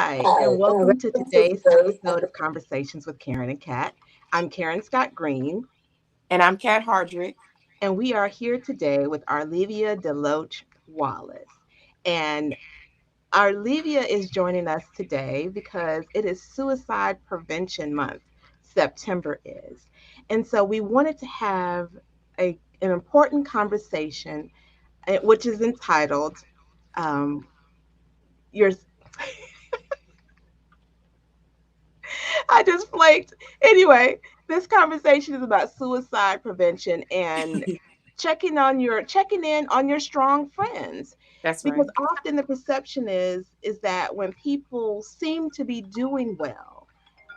Hi, and welcome to today's episode of Conversations with Karen and Kat. I'm Karen Scott Green, And I'm Kat Hardrick. and we are here today with Arlevia DeLoach Wallace. And Arlevia is joining us today because it is Suicide Prevention Month. September is. And so we wanted to have an important conversation, which is entitled um, Your I just flaked. Anyway, this conversation is about suicide prevention and checking in on your strong friends, That's because right. often the perception is that when people seem to be doing well,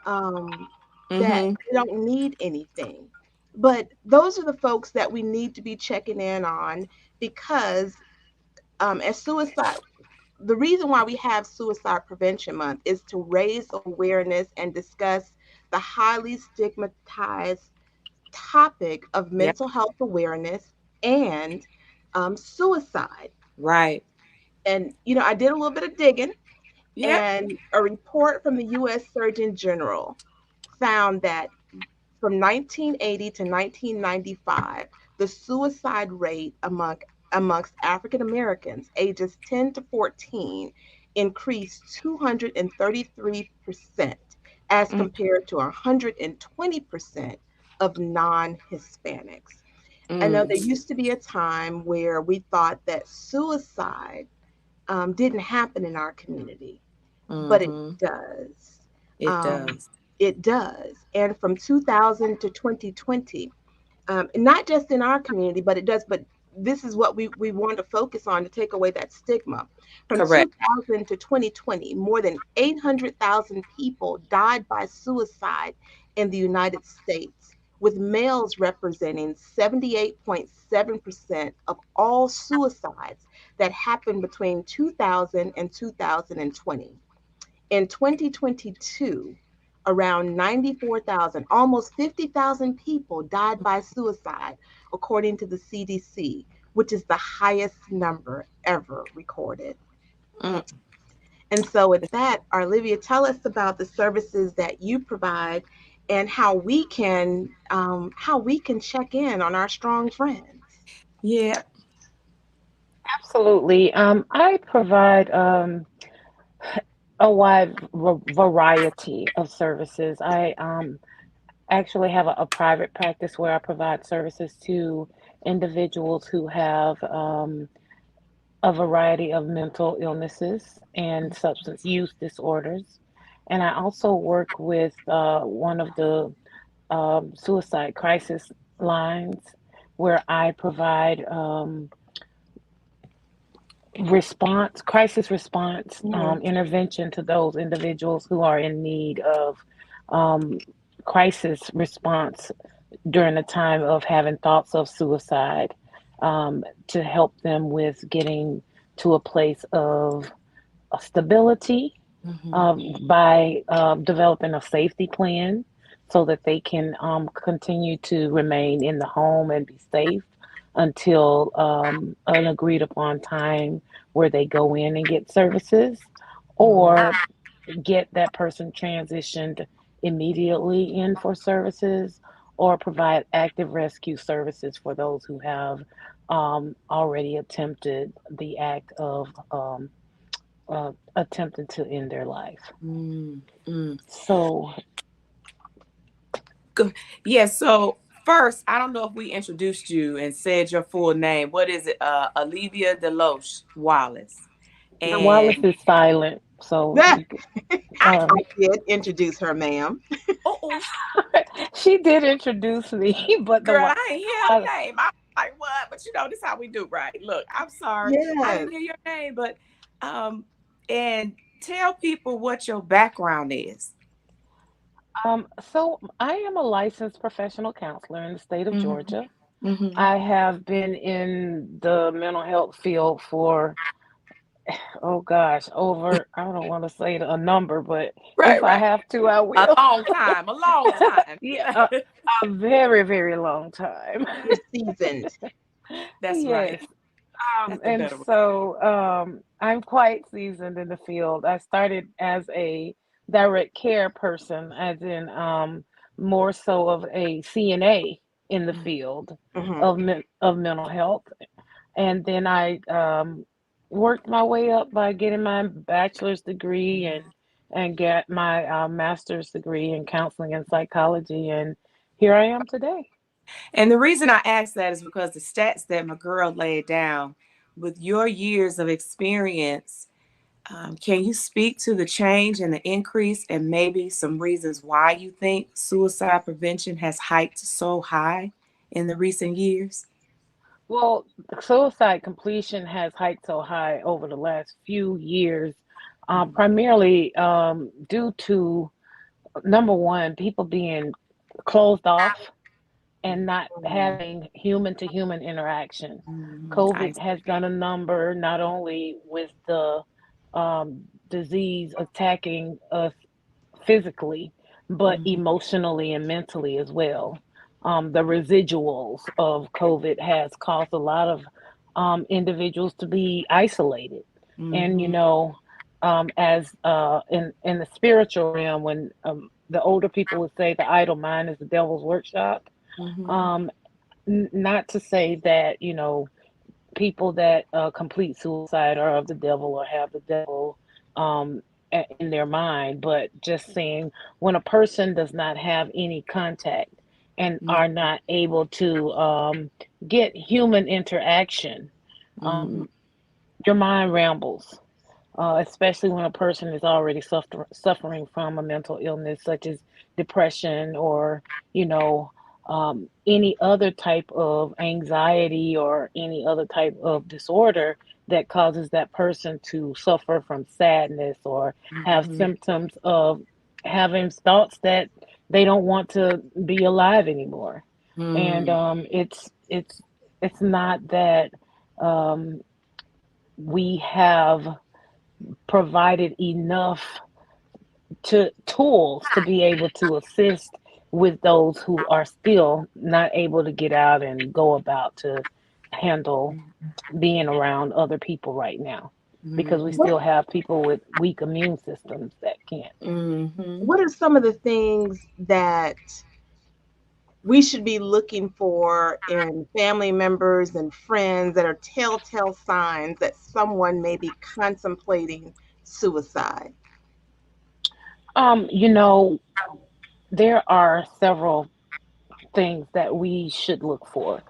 um, that Mm-hmm. they don't need anything. But those are the folks that we need to be checking in on, because as suicide the reason why we have Suicide Prevention Month is to raise awareness and discuss the highly stigmatized topic of Yep. mental health awareness and suicide. Right. And, I did a little bit of digging, Yep. and a report from the U.S. Surgeon General found that from 1980 to 1995, the suicide rate amongst African Americans ages 10 to 14 increased 233% as compared to 120% of non-Hispanics. I know there Mm-hmm. used to be a time where we thought that suicide didn't happen in our community, but it Mm-hmm. does. It Um, does. it does. And from 2000 to 2020, not just in our community, but it does. But this is what we want to focus on to take away that stigma. From Correct. 2000 to 2020, more than 800,000 people died by suicide in the United States, with males representing 78.7% of all suicides that happened between 2000 and 2020. In 2022, around 94,000, almost 50,000 people died by suicide, according to the CDC, which is the highest number ever recorded. Mm. And so, with that, Olivia, tell us about the services that you provide and how we can check in on our strong friends. Yeah. Absolutely. I provide a wide variety of services. I actually have a private practice where I provide services to individuals who have a variety of mental illnesses and substance use disorders. And I also work with one of the suicide crisis lines where I provide crisis response, Mhm. intervention to those individuals who are in need of um, crisis response during the time of having thoughts of suicide, to help them with getting to a place of stability, Mm-hmm. by developing a safety plan so that they can continue to remain in the home and be safe until an agreed upon time where they go in and get services, Mm-hmm. or get that person transitioned immediately in for services, or provide active rescue services for those who have already attempted the act of attempting to end their life. Mm-hmm. So, Good. Yeah. So first, I don't know if we introduced you and said your full name. What is it? Olivia DeLoach Wallace. the Wallace And is silent. So I you could, um, did introduce her, ma'am. oh, she did introduce me, but girl, I ain't hear uh, her name. I'm like, what? But this is how we do, right? Look, I'm sorry. I Yes. didn't hear your name, but um, and tell people what your background is. so I am a licensed professional counselor in the state of Mm-hmm. Georgia. Mm-hmm. I have been in the mental health field for, oh gosh, over, I don't want to say a number, but if Right, I right. have to, I A will. long time, a long time. Yeah, a, a very, very long time. You're seasoned. that's right. Yes. That's a And better way. so I'm quite seasoned in the field. I started as a direct care person, as in more so of a CNA in the field Mm-hmm. of mental health, and then I worked my way up by getting my bachelor's degree and get my master's degree in counseling and psychology, and here I am today. And the reason I ask that is because the stats that my girl laid down, with your years of experience, can you speak to the change and the increase and maybe some reasons why you think suicide prevention has hiked so high in the recent years? Well, suicide completion has hiked so high over the last few years, primarily due to number one, people being closed off and not having human to human interaction. Mm-hmm. COVID has done a number not only with the disease attacking us physically, but Mm-hmm. emotionally and mentally as well. The residuals of COVID has caused a lot of individuals to be isolated, and Mm-hmm. as in the spiritual realm, when the older people would say the idle mind is the devil's workshop. Mm-hmm. Um, Not to say that people that complete suicide are of the devil or have the devil um, in their mind, but just saying when a person does not have any contact and are not able to get human interaction, Mm-hmm. um, your mind rambles, especially when a person is already suffering from a mental illness such as depression or, you know, any other type of anxiety or any other type of disorder that causes that person to suffer from sadness or have Mm-hmm. symptoms of having thoughts that they don't want to be alive anymore. And Mm-hmm. it's not that um, we have provided enough to tools to be able to assist with those who are still not able to get out and go about to handle being around other people right now, because we Mm-hmm. What still have people with weak immune systems that can't. Mm-hmm. What are some of the things that we should be looking for in family members and friends that are telltale signs that someone may be contemplating suicide? You know, there are several things that we should look for.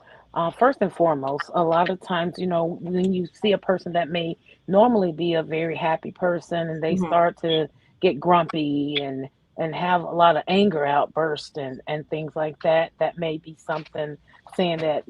First and foremost, a lot of times, when you see a person that may normally be a very happy person and they Mhm. start to get grumpy and have a lot of anger outbursts and things like that, that may be something saying that,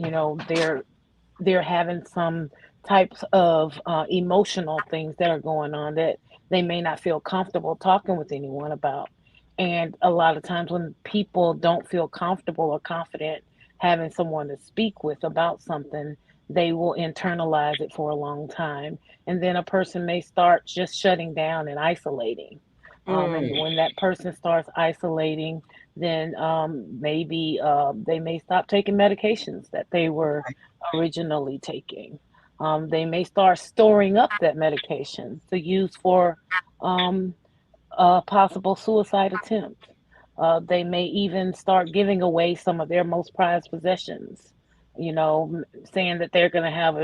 they're having some types of emotional things that are going on that they may not feel comfortable talking with anyone about. And a lot of times, when people don't feel comfortable or confident having someone to speak with about something, they will internalize it for a long time. And then a person may start just shutting down and isolating. And Mm, when that person starts isolating, then maybe they may stop taking medications that they were okay. originally taking. They may start storing up that medication to use for um, a possible suicide attempt. They may even start giving away some of their most prized possessions, saying that they're going to have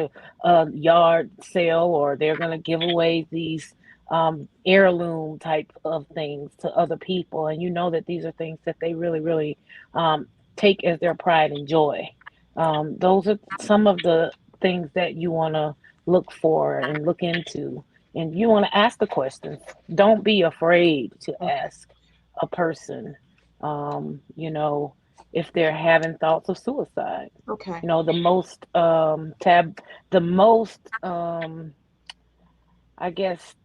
a yard sale or they're going to give away these heirloom type of things to other people. And you know that these are things that they really, really take as their pride and joy. Those are some of the things that you want to look for and look into. And you want to ask the questions. Don't be afraid to Okay. ask a person, if they're having thoughts of suicide. Okay. The most the most, I guess,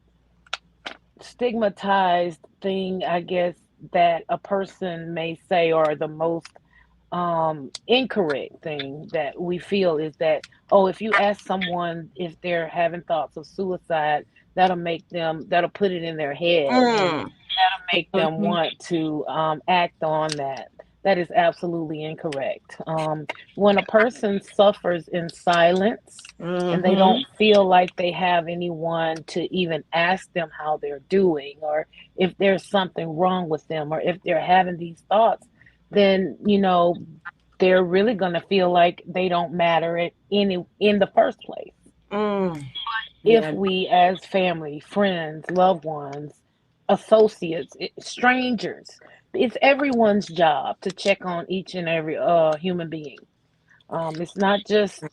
stigmatized thing, I guess, that a person may say, or the most incorrect thing that we feel is that, oh, if you ask someone if they're having thoughts of suicide, that'll put it in their head and Mm, make them want to act on that. That is absolutely incorrect. When a person suffers in silence and they Mm-hmm. don't feel like they have anyone to even ask them how they're doing, or if there's something wrong with them, or if they're having these thoughts, then they're really going to feel like they don't matter in the first place. Mm. If Yeah, we, as family, friends, loved ones, associates, strangers, it's everyone's job to check on each and every human being. It's not just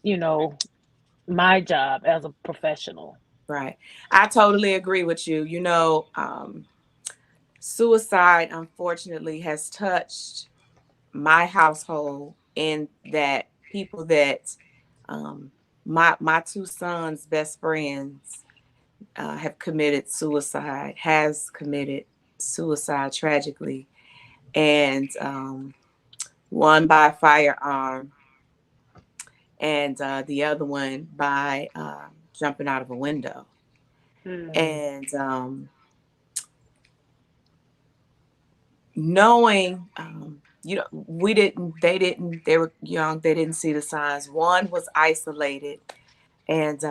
my job as a professional. right. I totally agree with you. Suicide unfortunately has touched my household in that people that um, my two sons' best friends have committed suicide, has committed suicide tragically, and one by firearm, and the other one by jumping out of a window. Hmm. And knowing, we didn't, they didn't, they were young, they didn't see the signs. One was isolated and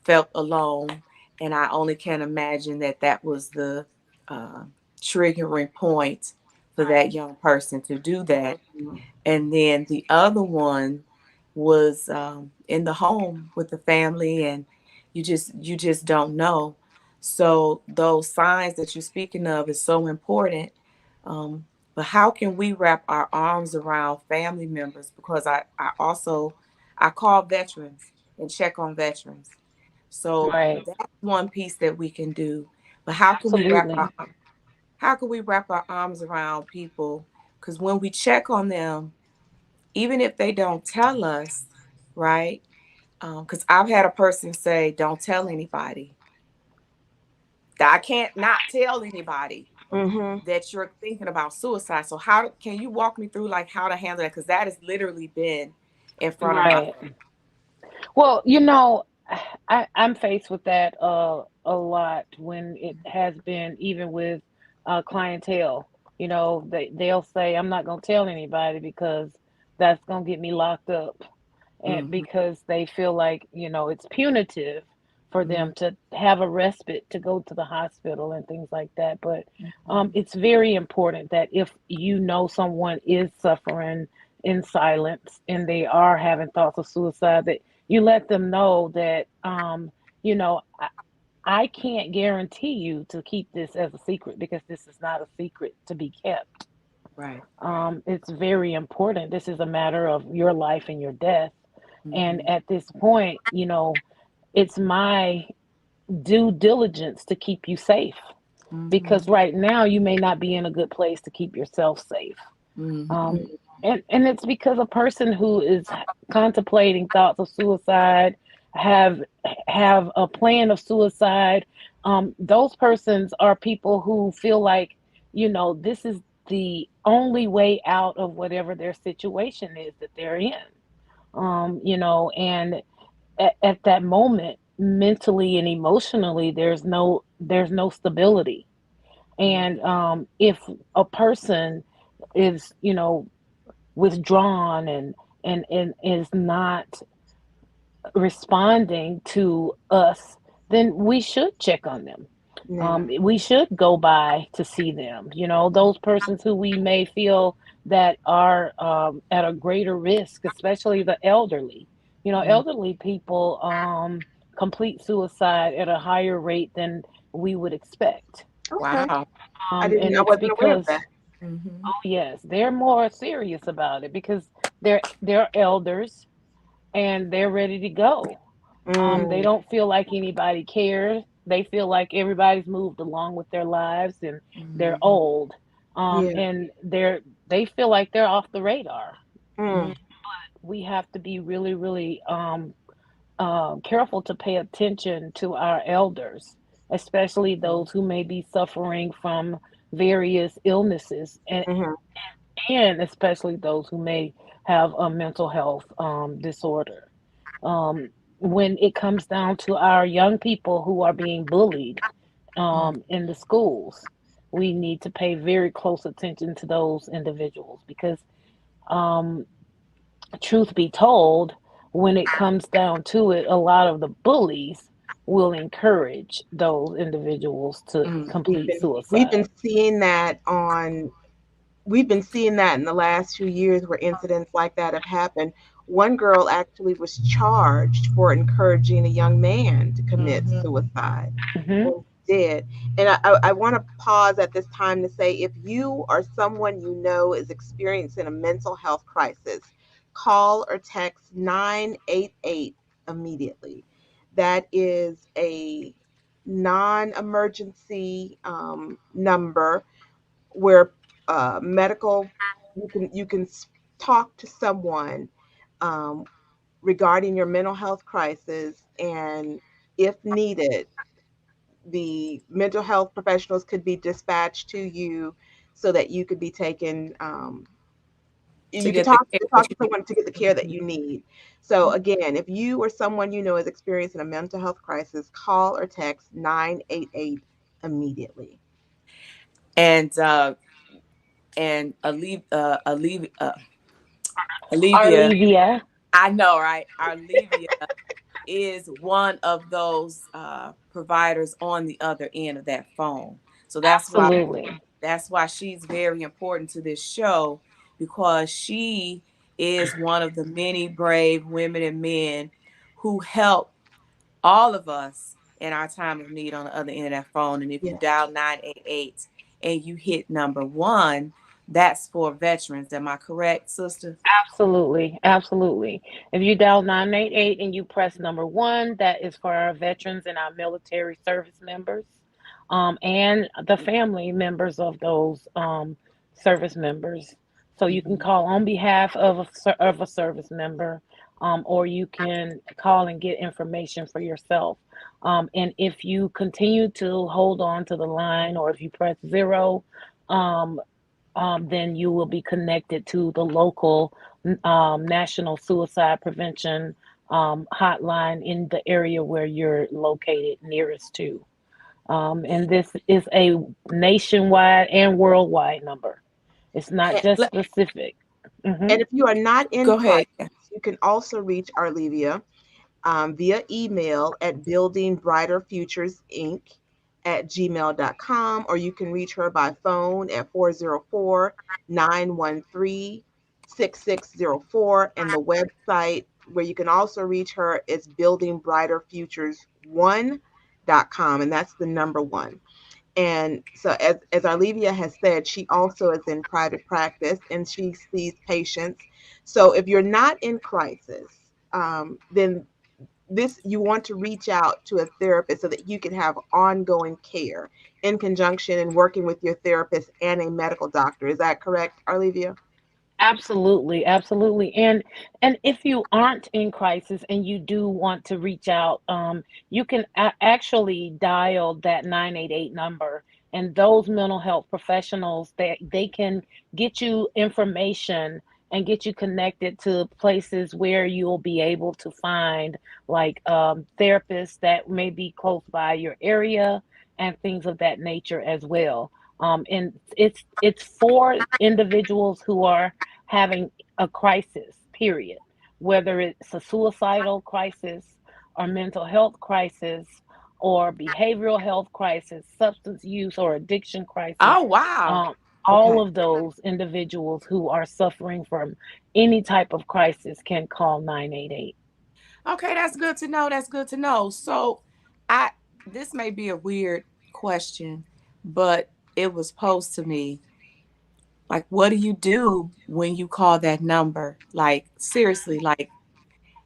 felt alone. And I only can imagine that that was the uh, triggering point for that young person to do that. Mm. And then the other one was in the home with the family, and you just don't know. So those signs that you're speaking of is so important. um, but how can we wrap our arms around family members? Because I call veterans and check on veterans. So Right. that's one piece that we can do. But how can we wrap Absolutely. our arms around people? Because when we check on them, even if they don't tell us, right? Because I've had a person say, "Don't tell anybody." That I can't not tell anybody Mhm. that you're thinking about suicide. So how can you walk me through like how to handle that? Because that has literally been in front of my Right. Well, I'm faced with that a lot when it has been even with clientele. They'll say I'm not gonna tell anybody because that's gonna get me locked up, and mm-hmm, because they feel like it's punitive for mm-hmm, them to have a respite to go to the hospital and things like that. But mm-hmm, it's very important that if someone is suffering in silence and they are having thoughts of suicide, that you let them know that you know I, I can't guarantee you to keep this as a secret, because this is not a secret to be kept. right. It's very important. This is a matter of your life and your death. And Mm-hmm, at this point, it's my due diligence to keep you safe, mm-hmm, because right now you may not be in a good place to keep yourself safe. mm-hmm, Um, and it's because a person who is contemplating thoughts of suicide, have have a plan of suicide. Those persons are people who feel like this is the only way out of whatever their situation is that they're in. And at that moment, mentally and emotionally, there's no stability. And if a person is withdrawn and is not responding to us, then we should check on them. Yeah. We should go by to see them. Those persons who we may feel that are at a greater risk, especially the elderly. mm-hmm. Elderly people complete suicide at a higher rate than we would expect. Okay. Wow. And I it's wasn't aware of because, that. Mm-hmm, oh yes, they're more serious about it because they're elders and they're ready to go. They Mm. don't feel like anybody cares. They feel like everybody's moved along with their lives, and they're mm-hmm, old. Yeah. And they feel like they're off the radar. Mm. We have to be really, really careful to pay attention to our elders, especially those who may be suffering from various illnesses, Mhm. and especially those who may have a mental health disorder. Um, when it comes down to our young people who are being bullied mm-hmm, in the schools, we need to pay very close attention to those individuals because, um, truth be told, when it comes down to it, a lot of the bullies will encourage those individuals to Mm. complete We've been suicide. seeing that on we've been seeing that in the last few years where incidents like that have happened. One girl actually was charged for encouraging a young man to commit Mm-hmm. suicide Hmm. when he did. And I want to pause at this time to say if you or someone you know is experiencing a mental health crisis, call or text 988 immediately. That is a non emergency number where medical you can talk to someone um, regarding your mental health crisis, and if needed the mental health professionals could be dispatched to you so that you could be taken To you could get the care that talk to you someone to get the care that you need. So again, if you or someone you know is experiencing a mental health crisis, call or text 988 immediately. and Alevia, Arlevia, I know, right? Arlevia is one of those providers on the other end of that phone. So absolutely, that's why she's very important to this show, because she is one of the many brave women and men who help all of us in our time of need on the other end of that phone. And if you Yes. dial 988 and you hit number one, that's for veterans. Am I correct, sister? absolutely, absolutely. If you dial 988 and you press number one, that is for our veterans and our military service members, and the family members of those service members. So you can Mm-hmm. call on behalf of of a service member, or you can call and get information for yourself. And if you continue to hold on to the line, or if you press zero, um, then you will be connected to the local National Suicide Prevention hotline in the area where you're located nearest to. And this is a nationwide and worldwide number. It's not And, just specific. Hmm. and if you are not in Go ahead. crisis, you can also reach Arlevia via email at buildingbrighterfuturesinc@gmail.com, or you can reach her by phone at 404-913-6604. And the website where you can also reach her is buildingbrighterfutures1.com, and that's the number one. And so, as Arlevia has said, she also is in private practice and she sees patients. So, if you're not in crisis, then this you want to reach out to a therapist so that you can have ongoing care in conjunction and working with your therapist and a medical doctor. Is that correct, Arlevia? Absolutely, absolutely. And if you aren't in crisis and you do want to reach out, you can actually dial that 988 number, and those mental health professionals, they can get you information and get you connected to places where you'll be able to find like therapists that may be close by your area and things of that nature as well. And it's for individuals who are having a crisis, period. Whether it's a suicidal crisis or mental health crisis or behavioral health crisis, substance use or addiction crisis, Oh, wow. um, Okay. all of those individuals who are suffering from any type of crisis can call 988. Okay, that's good to know. That's good to know. So, I this may be a weird question, but it was posed to me. Like, what do you do when you call that number? Like, seriously, like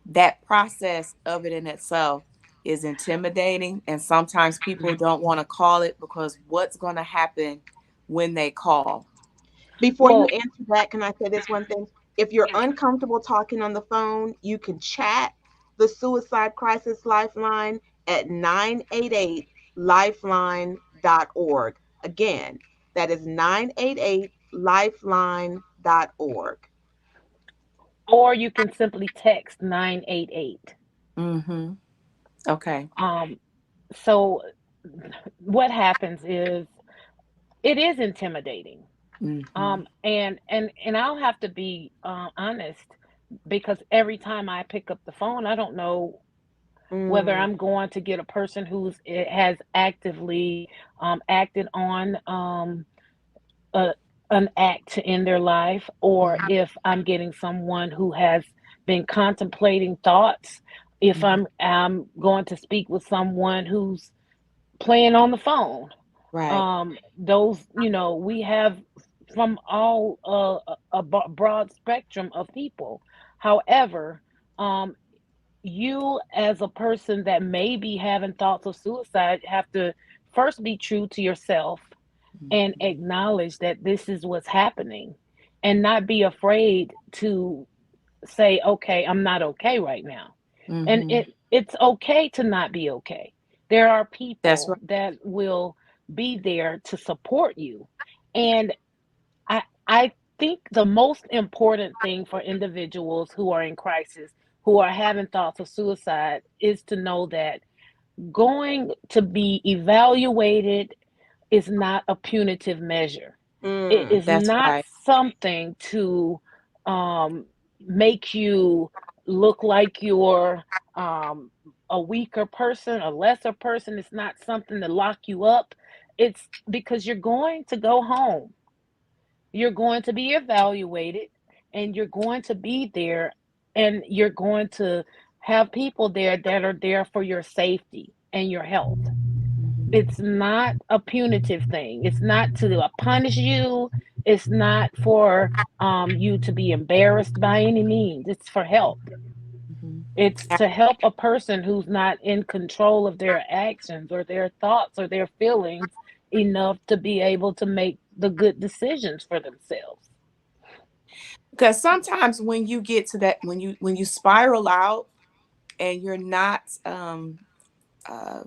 that process of it in itself is intimidating, and sometimes people don't want to call it because what's going to happen when they call? Before you Well, answer that, can I say this one thing? If you're uncomfortable talking on the phone, you can chat the Suicide Crisis Lifeline at 988lifeline.org. Again, that is 988lifeline.org. or you can simply text 988. Mm-hmm. Okay. So what happens is it is intimidating. Mm-hmm. And I'll have to be honest, because every time I pick up the phone, I don't know whether Mm, I'm going to get a person who's it has actively acted on a, an act in their life, or Mm-hmm. if I'm getting someone who has been contemplating thoughts, if Mm-hmm. I'm going to speak with someone who's playing on the phone. Right. Those, we have from all broad spectrum of people. However, um, you as a person that may be having thoughts of suicide have to first be true to yourself and acknowledge that this is what's happening, and not be afraid to say, okay, I'm not okay right now. And Mm-hmm. it's okay to not be okay. There are That's people right. that will be there to support you. And I think the most important thing for individuals who are in crisis, who are having thoughts of suicide, is to know that going to be evaluated is not a punitive measure. It mm. is That's not right. something to um, make you look like you're um, a weaker person, a lesser person. It's not something to lock you up. It's because you're going to go home. You're going to be evaluated, and you're going to be there, and you're going to have people there that are there for your safety and your health. It's not a punitive thing. It's not to punish you. It's not for you to be embarrassed by any means. It's for help. Mm-hmm. It's to help a person who's not in control of their actions or their thoughts or their feelings enough to be able to make the good decisions for themselves. Because sometimes when you get to that, when you spiral out and you're not, uh,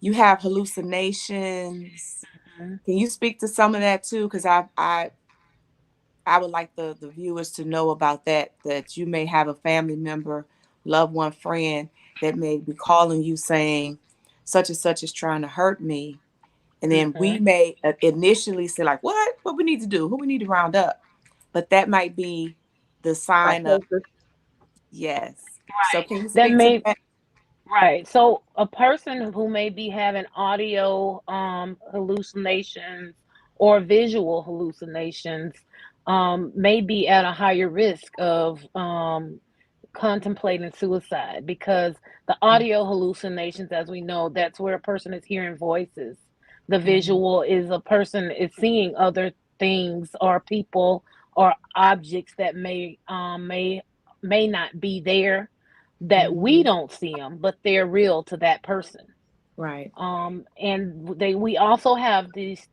you have hallucinations. Mhm. Can you speak to some of that too? Because I would like the viewers to know about that. That you may have a family member, loved one, friend that may be calling you saying, such and such is trying to hurt me, and then we Mhm. may initially say like, what we need to do, who we need to round up, but that might be the sign of Psychosis. yes. So Right. can you That speak to may that? Right. So a person who may be having audio hallucinations or visual hallucinations may be at a higher risk of contemplating suicide, because the audio hallucinations, as we know, that's where a person is hearing voices. The Mm-hmm. visual is a person is seeing other things or people or objects that may not be there, that we Mm-hmm. don't see them, but they're real to that person. Right. And we also have this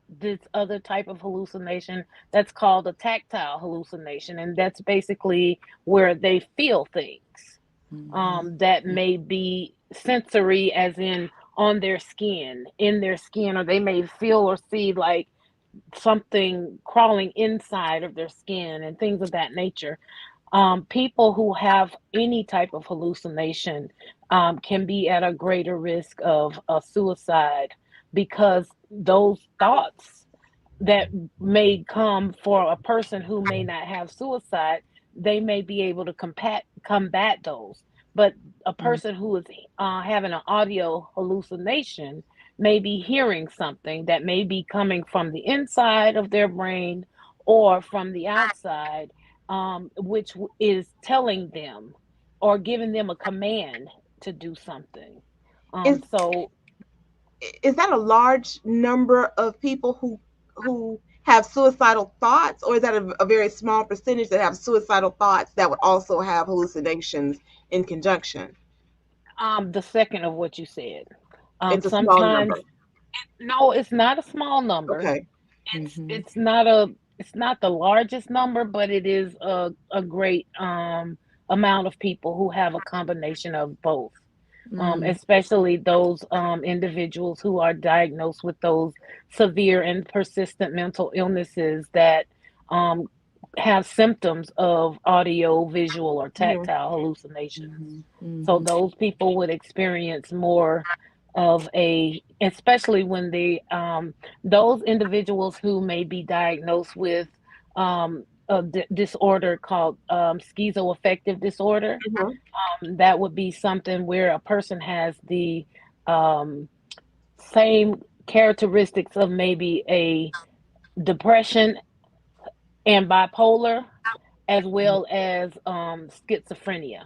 other type of hallucination that's called a tactile hallucination, and that's basically where they feel things Mm-hmm. that may be sensory, as in on their skin, in their skin, or they may feel or see like something crawling inside of their skin and things of that nature. People who have any type of hallucination can be at a greater risk of a suicide, because those thoughts that may come for a person who may not have suicide, they may be able to combat those. But a person who is having an audio hallucination may be hearing something that may be coming from the inside of their brain or from the outside, which is telling them or giving them a command to do something. Is So is that a large number of people who have suicidal thoughts, or is that a very small percentage that have suicidal thoughts that would also have hallucinations in conjunction? the second of what you said. It's a small Sometimes number. no, it's not a small number. Okay. It's Mm-hmm. it's not a it's not the largest number, but it is a great amount of people who have a combination of both. Mm-hmm. Especially those individuals who are diagnosed with those severe and persistent mental illnesses that um, have symptoms of audio, visual, or Mhm. tactile hallucinations. Mm-hmm. So Mm-hmm. those people would experience more. of a, especially when those individuals who may be diagnosed with a disorder called schizoaffective disorder. Hmm. That would be something where a person has the um, same characteristics of maybe a depression and bipolar, as well as schizophrenia,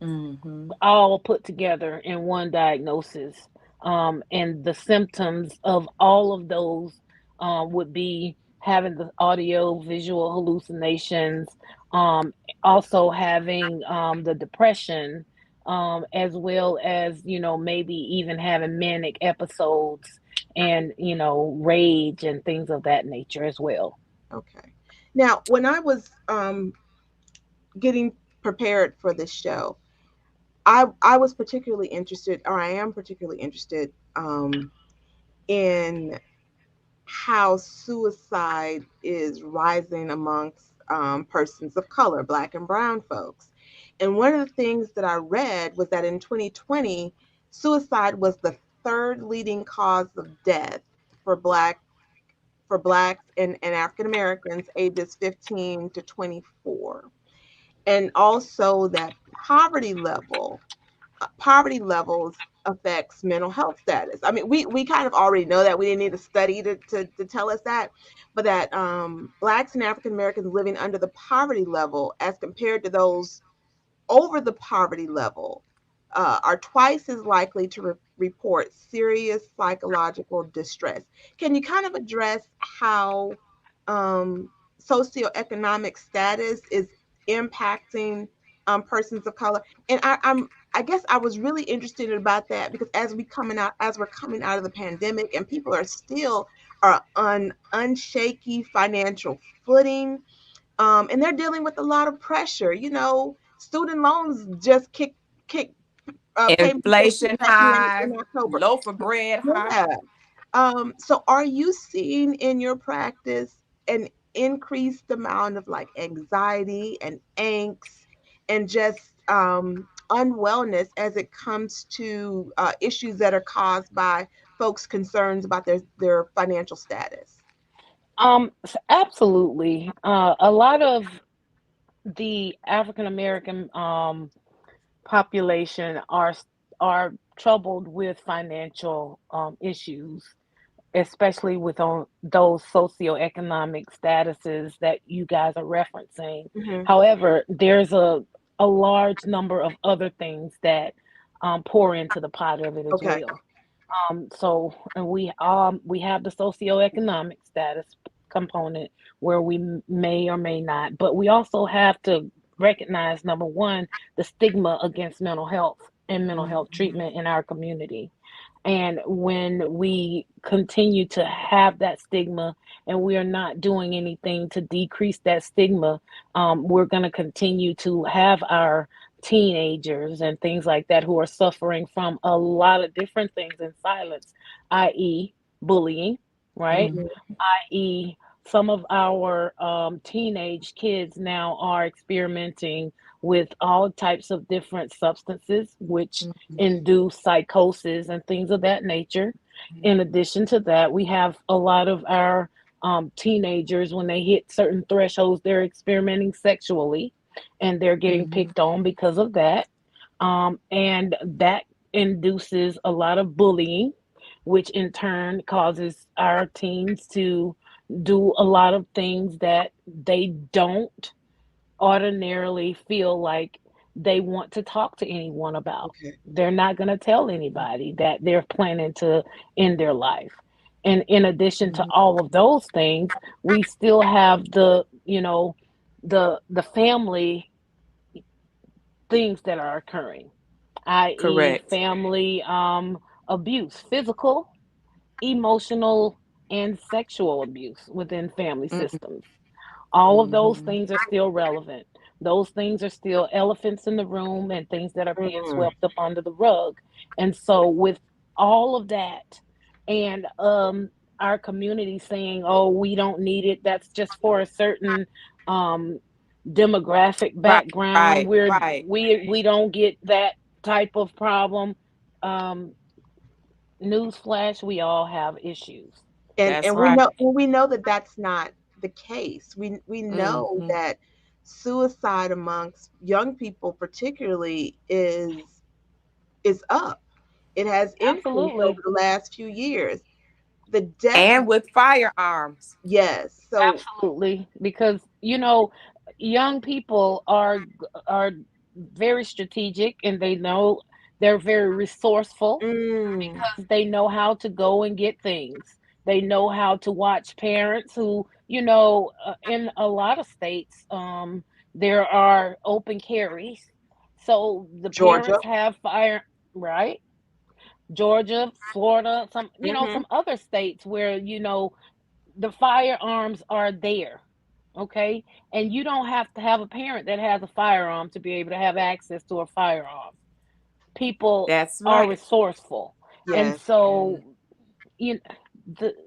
Mm-hmm. all put together in one diagnosis. And the symptoms of all of those would be having the audio visual hallucinations, um, also having the depression, as well as, maybe even having manic episodes and, rage and things of that nature as well. Okay. Now, when I was getting prepared for this show, I was particularly interested, or I am particularly interested, in how suicide is rising amongst persons of color, Black and Brown folks. And one of the things that I read was that in 2020, suicide was the third leading cause of death for Blacks and African Americans ages 15 to 24. And also that poverty levels affects mental health status. I mean, we kind of already know that. We didn't need a study to tell us that, but that Blacks and African Americans living under the poverty level as compared to those over the poverty level are twice as likely to report serious psychological distress. Can you kind of address how um, socioeconomic status is impacting persons of color? And I guess I was really interested about that because as we're coming out of the pandemic, and people are on unshaky financial footing, and they're dealing with a lot of pressure. Student loans just kick payments just Inflation kicked back in high, October. loaf of bread high. Yeah. So are you seeing in your practice an increased amount of like anxiety and angst and just unwellness as it comes to issues that are caused by folks' concerns about their financial status? Absolutely. A lot of the African American population are troubled with financial issues, especially with on those socioeconomic statuses that you guys are referencing. Hmm. However, there's a large number of other things that pour into the pot of it as Okay. well. So and we have the socioeconomic status component where we may or may not, but we also have to recognize, number one, the stigma against mental health and mental health Mhm. treatment in our community. And when we continue to have that stigma and we are not doing anything to decrease that stigma, we're going to continue to have our teenagers and things like that who are suffering from a lot of different things in silence, i.e., bullying, right? Mm-hmm. Mhm. I.e., some of our teenage kids now are experimenting with all types of different substances, which induce psychosis and things of that nature. In addition to that, we have a lot of our teenagers, when they hit certain thresholds, they're experimenting sexually and they're getting Mm-hmm. picked on because of that. And that induces a lot of bullying, which in turn causes our teens to do a lot of things that they don't ordinarily feel like they want to talk to anyone about. Okay. They're not going to tell anybody that they're planning to end their life. And in addition to Mm-hmm. all of those things, we still have the family things that are occurring, i.e., Correct. family abuse, physical, emotional, and sexual abuse within family systems. All of those Mm-hmm. things are still relevant. Those things are still elephants in the room and things that are being Mm. swept up under the rug. And so, with all of that, and our community saying, "Oh, we don't need it. That's just for a certain um, demographic Right, background. right, We're right. we don't get that type of problem." Um, newsflash, we all have issues. That's And we right. know, and we know that that's not the case. We know Hmm. that suicide amongst young people particularly is up. It has increased over Absolutely. the last few years. The death, And with firearms. yes. So, Absolutely. Because, young people are very strategic, and they're very resourceful mm, because they know how to go and get things. They know how to watch parents who, in a lot of states, there are open carries. So the Georgia. parents have fire, right? Georgia, Florida, Hmm. some other states where, the firearms are there. Okay. And you don't have to have a parent that has a firearm to be able to have access to a firearm. People That's are right. resourceful. And Yes. so, you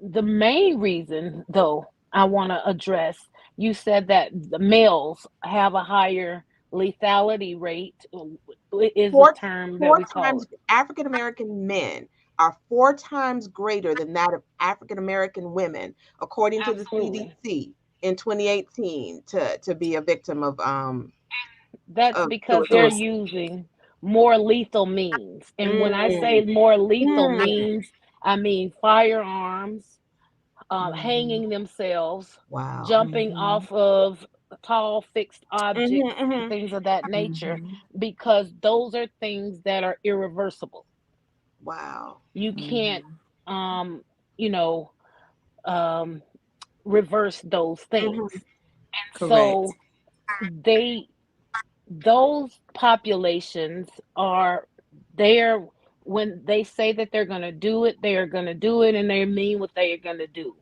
the main reason, though, I want to address, you said that the males have a higher lethality rate, is a Four term that four we call times it. African American men are four times greater than that of African American women, according to the Absolutely. CDC in 2018, to be a victim That's of because they're suicide. Suicide. using more lethal means. And when I Mm, say more lethal mm, means, I mean firearms, Hmm. hanging themselves, wow. jumping Hmm. off of tall fixed Hmm. objects, and Hmm. things of that nature, Hmm. because those are things that are irreversible. Wow. You can't, Hmm. um, you know, um, reverse those things. Hmm. So Correct. they those populations are there. When they say that they're going to do it, they are going to do it, and they mean what they are going to do.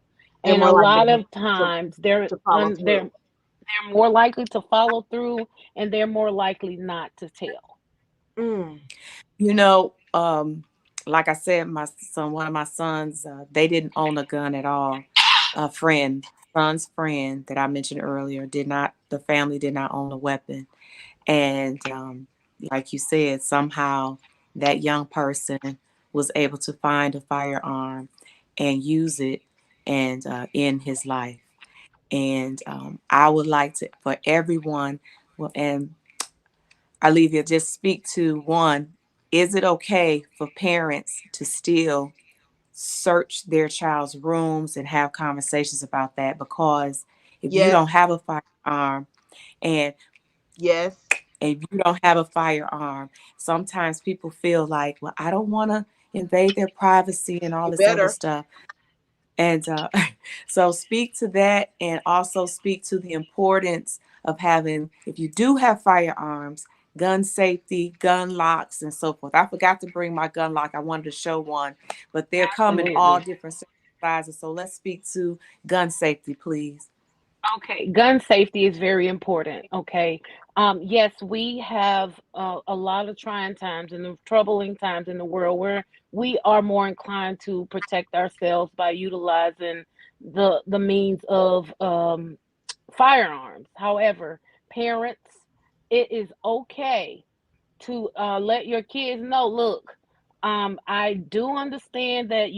They're And a more likely lot of to, times to follow through. they're more likely to follow through, and they're more likely not to tell. Mm, You know, like I said, my son, one of my sons, they didn't own a gun at all. A friend, son's friend that I mentioned earlier, did not. The family did not own a weapon, and like you said, somehow that young person was able to find a firearm and use it and end his life. And I would like to, for everyone, well, and Arlevia, just speak to one. Is it okay for parents to still search their child's rooms and have conversations about that? Because if you yes. don't have a firearm, and Yes. if you don't have a firearm, sometimes people feel like, well, I don't want to invade their privacy and all You this other better. stuff. And so speak to that, and also speak to the importance of having, if you do have firearms, gun safety, gun locks, and so forth. I forgot to bring my gun lock. I wanted to show one, but they're coming all Absolutely. different sizes. So let's speak to gun safety, please. Okay, gun safety is very important. Okay, yes, we have a lot of trying times and the troubling times in the world where we are more inclined to protect ourselves by utilizing the means of firearms. However, parents, it is okay to let your kids know, look, I do understand that,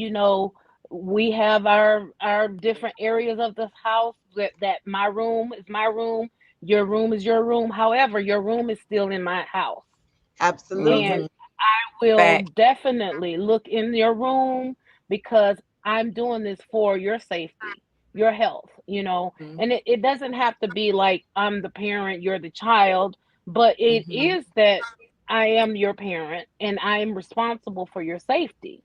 we have our different areas of the house, that my room is my room, your room is your room. However, your room is still in my house, Absolutely. Hmm. and will Fact. definitely look in your room, because I'm doing this for your safety, your health, Hmm. and it doesn't have to be like I'm the parent, you're the child, but it Hmm. is that I am your parent and I am responsible for your safety.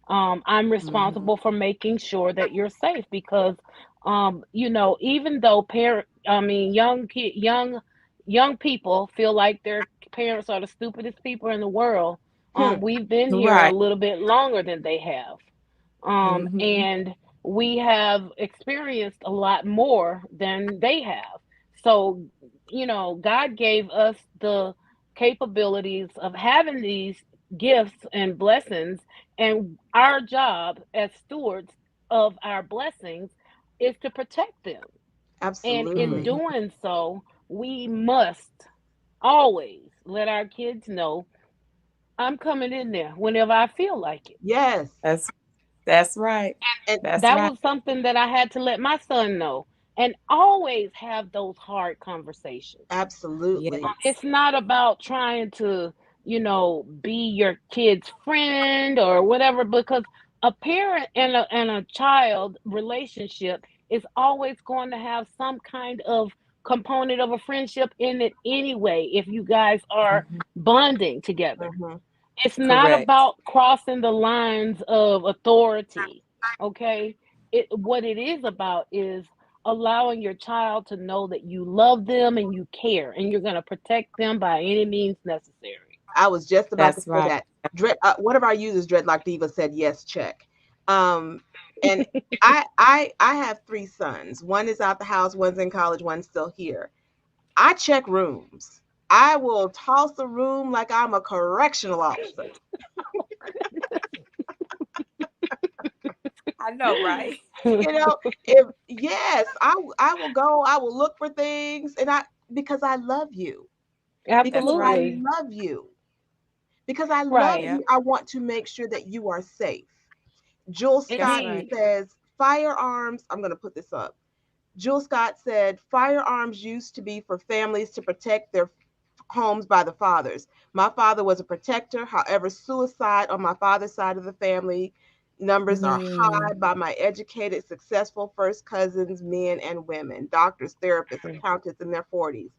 I'm Hmm. responsible for making sure that you're safe, because, even though young people feel like their parents are the stupidest people in the world, Hmm. we've been here a Right. little bit longer than they have, Hmm. and we have experienced a lot more than they have. So, God gave us the capabilities of having these gifts and blessings, and our job as stewards of our blessings is to protect them. And in Absolutely. Hmm. doing so, we must always let our kids know I'm coming in there whenever I feel like it. Yes. That's that's right. And That's That right. was something that I had to let my son know, and always have those hard conversations. absolutely. Yes. It's not about trying to, be your kid's friend or whatever, because a parent and a child relationship is always going to have some kind of component of a friendship in it anyway, if you guys are Mhm. bonding together. Hmm. It's not Correct. about crossing the lines of authority, okay? What it is about is allowing your child to know that you love them and you care, and you're going to protect them by any means necessary. I was just about to That's say right. that. One of our users, Dreadlock Diva, said yes, check. And I have three sons. One is out the house, one's in college, one's still here. I check rooms. I will toss a room like I'm a correctional officer. I know, right? You know, if yes, I will go. I will look for things, and I because I love you. Because That's I right. Absolutely. love you. Because I love Right. Yep. you. I want to make sure that you are safe. Jules That's Scott right. Indeed. says firearms. I'm going to put this up. Jules Scott said firearms used to be for families to protect their homes by the fathers. My father was a protector. However, suicide on my father's side of the family numbers are high Mm, by my educated, successful first cousins, men and women, doctors, therapists, accountants in their 40s.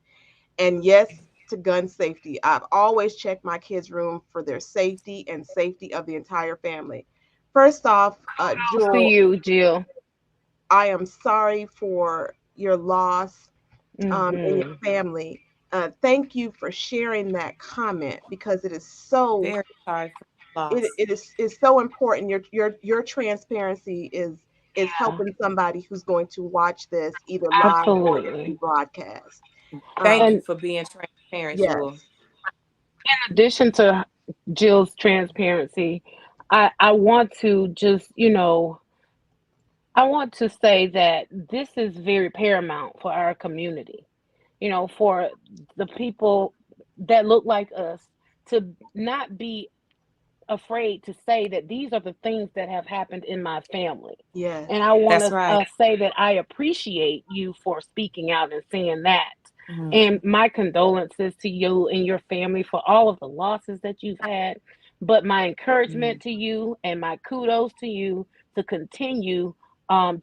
And yes, to gun safety. I've always checked my kids' room for their safety and safety of the entire family. First off, Kudos to Jewel, you, Jill. I am sorry for your loss in your Hmm. family. Thank you for sharing that comment because it is so very sorry for the loss. it is so important. Your transparency is Yeah, helping somebody who's going to watch this either live or absolutely. broadcast. Thank you And for being transparent, Jewel. Yes. in addition to Jill's transparency, I want to just, I want to say that this is very paramount for our community, for the people that look like us to not be afraid to say that these are the things that have happened in my family. Yes. And I want That's to right. say that I appreciate you for speaking out and saying that. Mhm. And my condolences to you and your family for all of the losses that you've had. But my Mhm. encouragement to you and my kudos to you to continue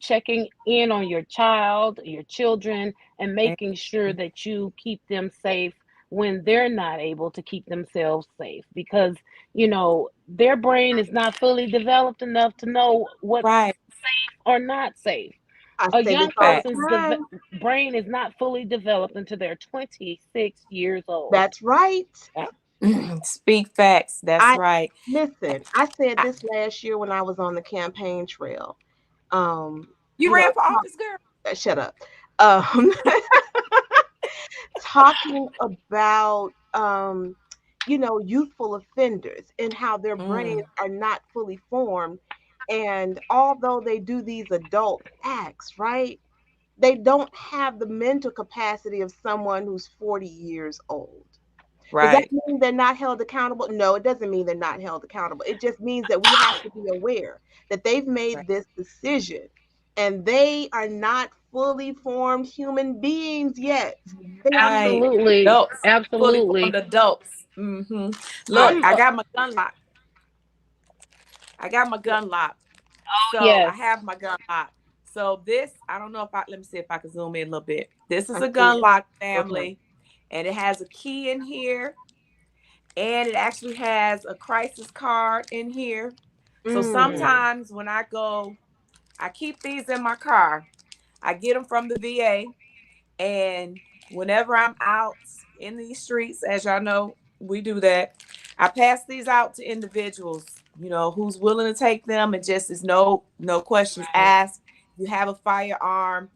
checking in on your child, your children, and Thank making sure you. that you keep them safe when they're not able to keep themselves safe, because their brain is not fully developed enough to know what's Right. safe or not safe. I A say this young all the person's Facts. time. brain is not fully developed until they're 26 years old. That's right. Speak facts. That's I right. listen. I said I, this last year when I was on the campaign trail. Um, you you know, ran for office, girl. shut up. Um, talking about youthful offenders and how their brains Mm, are not fully formed, and although they do these adult acts, right? They don't have the mental capacity of someone who's 40 years old. Does that right. mean they're not held accountable? No, it doesn't mean they're not held accountable. It just means that we have to be aware that they've Right. made this decision and they are not fully formed human beings yet. They are Right. Absolutely. Adults. Fully formed Absolutely. adults. Hmm. Look, I'm I got my gun lock. I got my gun lock. So I yes. have my gun lock. So this, I don't know if I let me see if I can zoom in a little bit. This I is a see gun it. lock Okay. family, and it has a key in here, and it actually has a crisis card in here. So Mm, Mm, sometimes when I go, I keep these in my car. I get them from the VA, and whenever I'm out in these streets, as y'all know, we do that. I pass these out to individuals, who's willing to take them, and just is no questions right. asked. You have a firearm.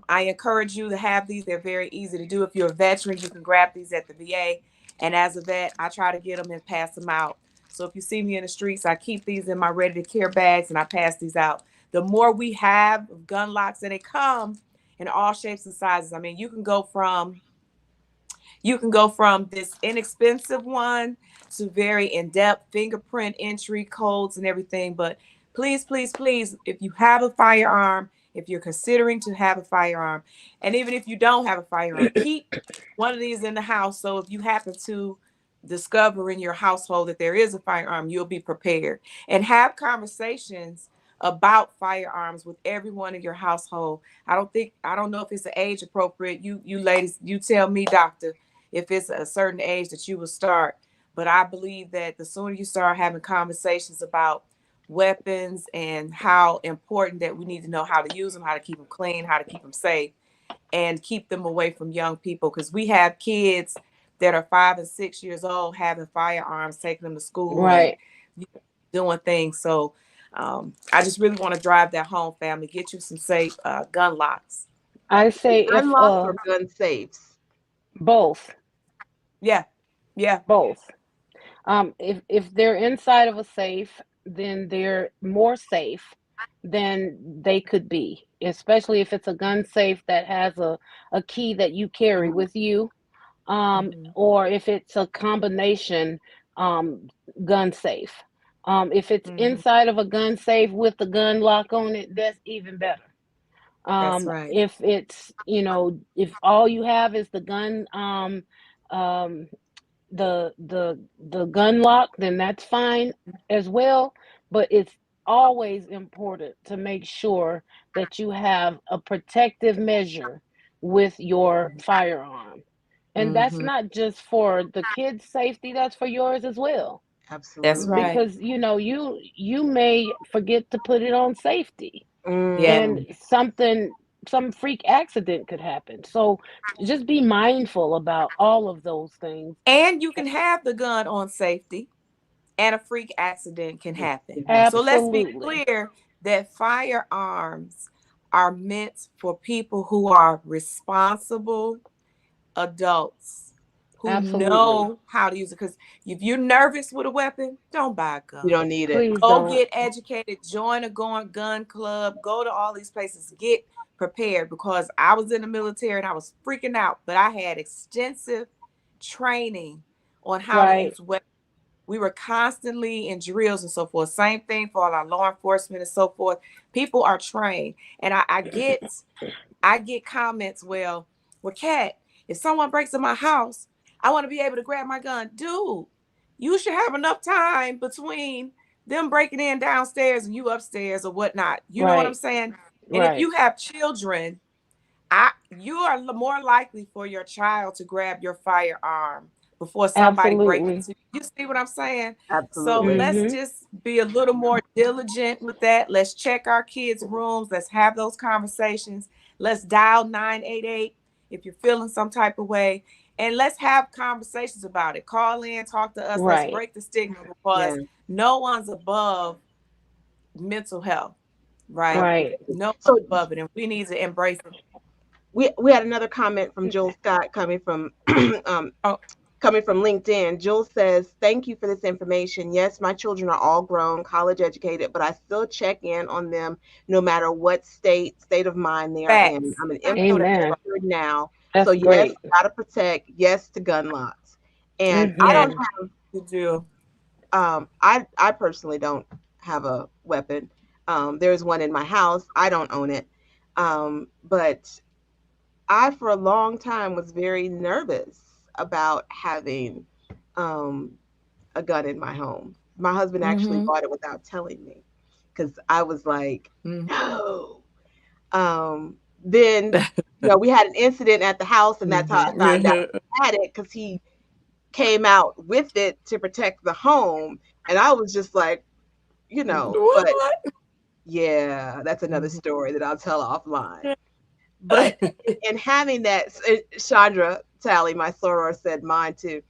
I encourage you to have these. They're very easy to do. If you're a veteran, you can grab these at the VA. And as a vet, I try to get them and pass them out. So if you see me in the streets, I keep these in my ready to care bags and I pass these out. The more we have of gun locks, and they come in all shapes and sizes. I mean, you can go from You can go from this inexpensive one to very in-depth fingerprint entry codes and everything. But please, please, please, if you have a firearm, if you're considering to have a firearm, and even if you don't have a firearm, keep one of these in the house. So if you happen to discover in your household that there is a firearm, you'll be prepared. And have conversations about firearms with everyone in your household. I don't know if it's an age appropriate. You ladies, you tell me, doctor, if it's a certain age that you will start. But I believe that the sooner you start having conversations about weapons and how important that we need to know how to use them, how to keep them clean, how to keep them safe, and keep them away from young people, because we have kids that are 5 and 6 years old having firearms, taking them to school and Right. doing things. So I just really want to drive that home, family. Get you some safe gun locks. I say Gun if locks or gun safes? both, Yeah, yeah. both. If they're inside of a safe, then they're more safe than they could be, especially if it's a gun safe that has a key that you carry Mhm. with you, Hmm. or if it's a combination um, gun safe. If it's Hmm. inside of a gun safe with the gun lock on it, that's even better. That's right. If it's, if all you have is the gun, um, the gun lock, then that's fine as well. But it's always important to make sure that you have a protective measure with your firearm. And that's Hmm. not just for the kids' safety, that's for yours as well. That's Absolutely. right. Because you may forget to put it on safety, Yeah. and Mm, some freak accident could happen. So just be mindful about all of those things. And you can have the gun on safety, and a freak accident can happen. it So happened. let's be Absolutely. clear that firearms are meant for people who are responsible adults who Absolutely. know how to use it. Because if you're nervous with a weapon, don't buy a You gun. don't need it. Please Go don't. get educated, join a gun club, go to all these places, get prepared. Because I was in the military and I was freaking out, but I had extensive training on how to Right. use weapons. We were constantly in drills and so forth. Same thing for all our law enforcement and so forth. People are trained. And I get comments, well, Kat, if someone breaks in my house, I want to be able to grab my gun. Dude, you should have enough time between them breaking in downstairs and you upstairs or whatnot. You know what I'm Right. saying? And if Right. you have children, you are more likely for your child to grab your firearm before somebody breaks Absolutely. into you. You see what I'm saying? So Absolutely. let's Mhm. just be a little more diligent with that. Let's check our kids' rooms. Let's have those conversations. Let's dial 988 if you're feeling some type of way. And let's have conversations about it. Call in, talk to us. Let's Right. break the stigma, because Yeah, no one's above mental health, right? Right. absolutely. No one's So above it. And we need to embrace it. we had another comment from Joel Scott coming from um, Oh, coming from LinkedIn. Jules says, "Thank you for this information. Yes, my children are all grown, college educated, but I still check in on them no matter what state of mind they are in. facts. I'm an I empty know that's Amen. right. nester now, so That's yes, great. gotta protect. Yes to gun locks, and I don't Yes, Mhm. you do. I personally don't have a weapon. There's one in my house. I don't own it, but I, for a long time, was very nervous about having um, a gun in my home. My husband actually Mm-hmm. bought it without telling me because I was like, Mm-hmm. no. Then, we had an incident at the house, and that's how I found out Mm-hmm. he had it because he came out with it to protect the home. And I was just like, but What? yeah, that's another Mhm. story that I'll tell offline. But in having that, Chandra Tally, my soror, said mine too.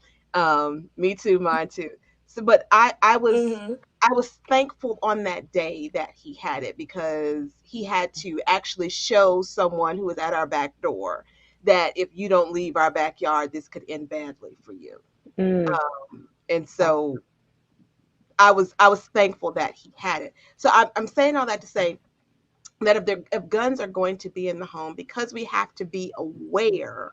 Me too, mine too. So, but Mhm. I was thankful on that day that he had it because he had to actually show someone who was at our back door that if you don't leave our backyard, this could end badly for you. Mm. And so I was thankful that he had it. So I'm saying all that to say that if guns are going to be in the home, because we have to be aware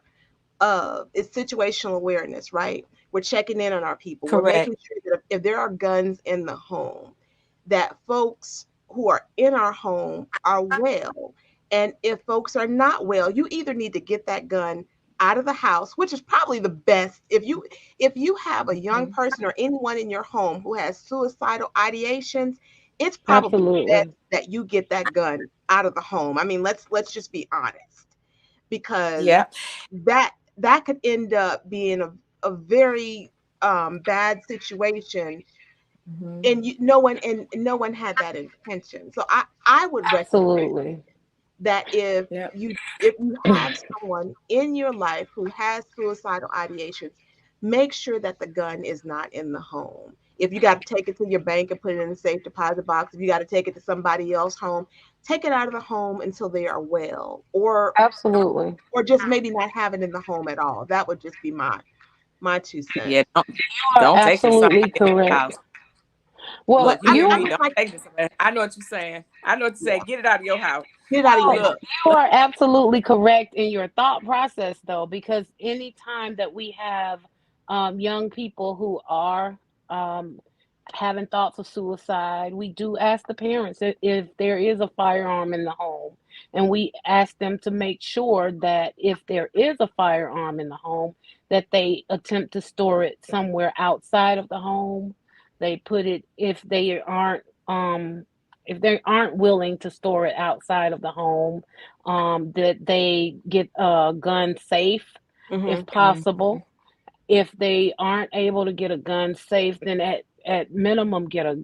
is situational awareness, right? We're checking in on our people. We're Correct. making sure that if there are guns in the home, that folks who are in our home are well. And if folks are not well, you either need to get that gun out of the house, which is probably the best. If you have a young Mhm. person or anyone in your home who has suicidal ideations, it's probably best Absolutely. that you get that gun out of the home. I mean, let's just be honest, because Yeah. that that could end up being a very bad situation, Mhm. and no one had that intention. So I would recommend Absolutely. that Yep. if you have someone in your life who has suicidal ideations, make sure that the gun is not in the home. If you got to take it to your bank and put it in a safe deposit box, if you got to take it to somebody else's home, take it out of the home until they are well, Absolutely. or just maybe not have it in the home at all. That would just be my 2 cents. Yeah. You are Don't take it to somebody absolutely else's correct. house. But Well, Look, you hear I me? mean, Don't like, take it to somebody. I know what you're saying. I know what you're yeah, saying. Get it out of your house. get it out of your well, house. Look. you are absolutely correct in your thought process, though, because anytime that we have young people who are um, having thoughts of suicide, we do ask the parents if there is a firearm in the home. And we ask them to make sure that if there is a firearm in the home, that they attempt to store it somewhere outside of the home. They put it, if they aren't willing to store it outside of the home, that they get a gun safe if Hmm. Mhm. possible. If they aren't able to get a gun safe, then at minimum get a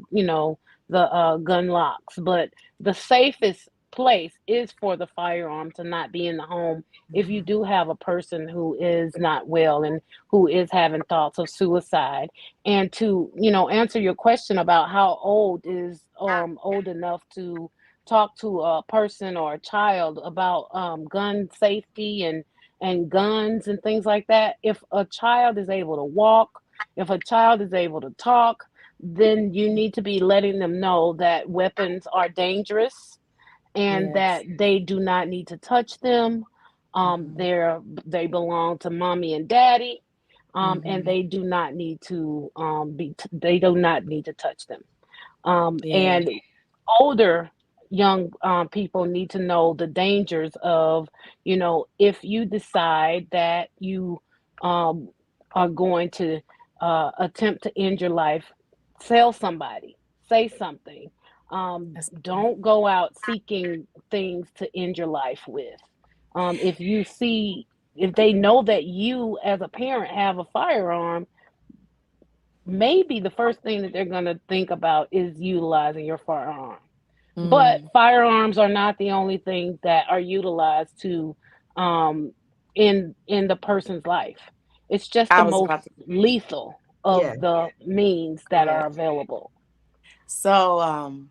the gun locks. But the safest place is for the firearm to not be in the home if you Mhm. do have a person who is not well and who is having thoughts of suicide. And to answer your question about how old is old enough to talk to a person or a child about gun safety and guns and things like that. If a child is able to walk, if a child is able to talk, then you need to be letting them know that weapons are dangerous and that Yes. they do not need to touch them. Mhm. They belong to mommy and daddy, and Mhm. they do not need to they do not need to touch them. Yeah. And older young people need to know the dangers of, if you decide that you um, are going to attempt to end your life, tell somebody, say something. That's good. Don't go out seeking things to end your life with. If you see, if they know that you as a parent have a firearm, maybe the first thing that they're going to think about is utilizing your firearm. But Mm. firearms are not the only thing that are utilized to um, in the person's life. It's just I the was most about to. lethal Yeah. of the means that Yeah. are available. So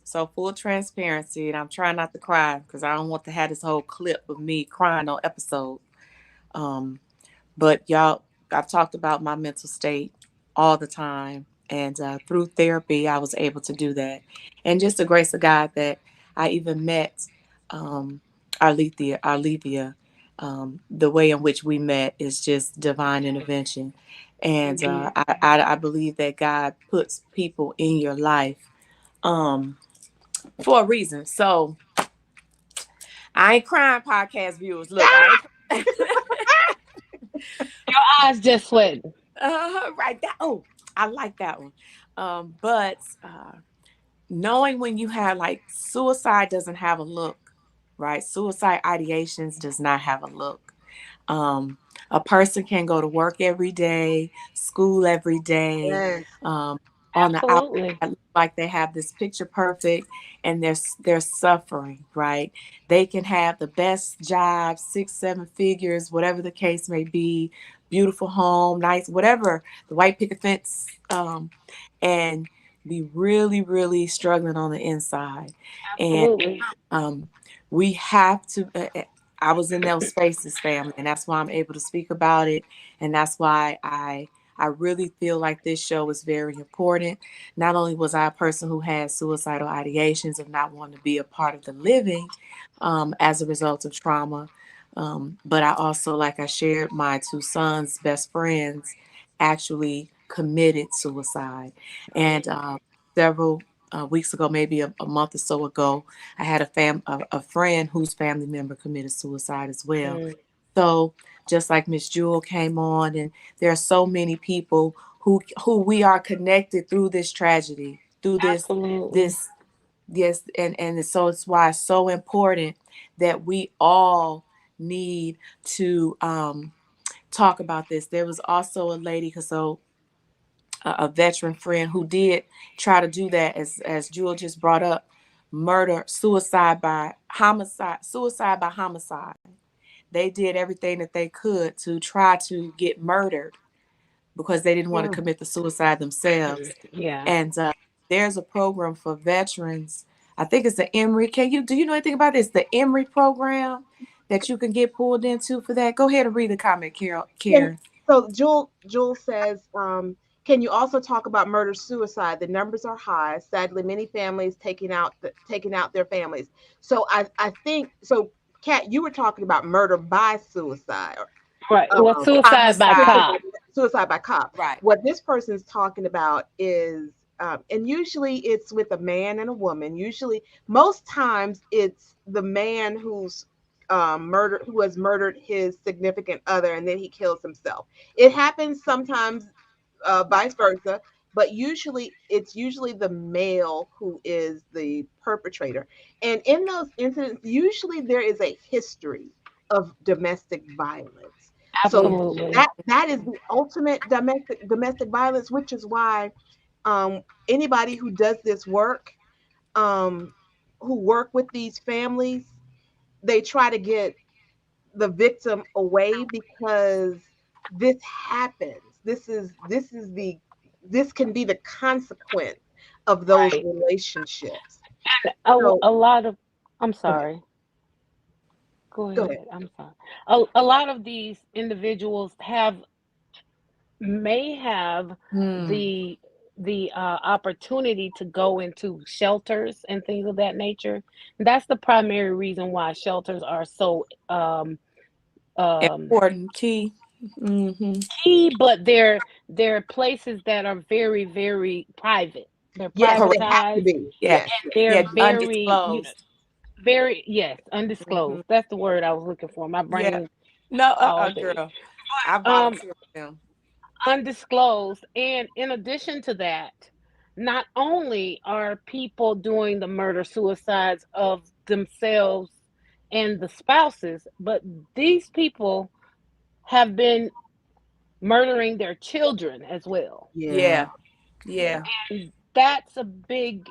so full transparency, and I'm trying not to cry because I don't want to have this whole clip of me crying on episode. Um, but y'all, I've talked about my mental state all the time, and through therapy, I was able to do that, and just the grace of God that I even met um, Arlevia. The way in which we met is just divine intervention, and Mhm. I believe that God puts people in your life um, for a reason. So I ain't crying, podcast viewers. Look, I ain't. Eyes just sweating. Right. That. Oh, I like that one. But knowing when you have like suicide doesn't have a look, right? Suicide ideations does not have a look. Um, a person can go to work every day, school every day. Yes. On the outside, Absolutely. look like they have this picture perfect, and they're suffering, right? They can have the best job, 6, 7 figures, whatever the case may be, beautiful home, nice, whatever, the white picket fence, and be really, really struggling on the inside. And Absolutely. um, we have to. I was in those spaces, family, and that's why I'm able to speak about it, and that's why I really feel like this show is very important. Not only was I a person who had suicidal ideations of not wanting to be a part of the living as a result of trauma, But I also, like I shared, my two sons' best friends actually committed suicide. And several weeks ago, maybe a month or so ago, I had a friend whose family member committed suicide as well. Mm, So just like Miss Jewel came on, and there are so many people who we are connected through this tragedy, through absolutely. this yes, and so it's why it's so important that we all need to talk about this. There was also a lady, cause so a veteran friend who did try to do that, as Jewel just brought up, murder, suicide by homicide. They did everything that they could to try to get murdered because they didn't want to Yeah. commit the suicide themselves. Yeah. And there's a program for veterans. I think it's the Emory. Do you know anything about this? The Emory program that you can get pulled into for that. Go ahead and read the comment, Can, Karen. so Jewel says, can you also talk about murder suicide? The numbers are high. Sadly, many families taking out their families. So I think so. Kat, you were talking about murder by suicide, Right. Well, um, suicide by Homicide. cop. suicide by cop. Right. What this person is talking about is, and usually it's with a man and a woman. Usually, most times it's the man who has murdered his significant other, and then he kills himself. It happens sometimes, vice versa, but usually the male who is the perpetrator. And in those incidents, usually there is a history of domestic violence. So Absolutely. that is the ultimate domestic violence, which is why, anybody who does this work, um, who work with these families, they try to get the victim away because this happens. This can be the consequence of those Right. relationships. So A lot of, I'm go ahead. sorry. Go Go ahead. ahead. I'm sorry. A lot of these individuals may have Hmm. the opportunity to go into shelters and things of that nature. That's the primary reason why shelters are so um, Important key. Mm-hmm. key, but they're places that are very, very private. They're Yes, they Correct. have to privatized. be. Yeah. Yes, yes. They're Yeah. very, Undisclosed. very, yes, Mm-hmm. undisclosed. That's the word I was looking for. My Yeah. brain No, all day. girl. I Um, volunteer with them. undisclosed. And in addition to that, not only are people doing the murder suicides of themselves and the spouses, but these people have been murdering their children as well. Yeah, Yeah. yeah. Yeah. And that's a big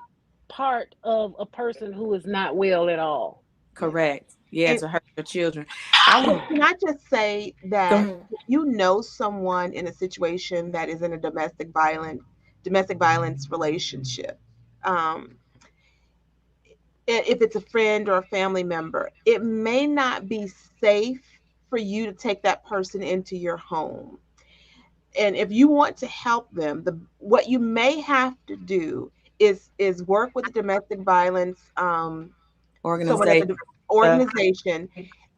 part of a person who is not well at all. Yeah. Correct. Yeah, And to hurt your children. I want. can I just say Go that ahead. if you know someone in a situation that is in a domestic violence relationship, um, if it's a friend or a family member, it may not be safe for you to take that person into your home. And if you want to help them, the what you may have to do is work with the domestic violence, someone at Organization. the Uh, organization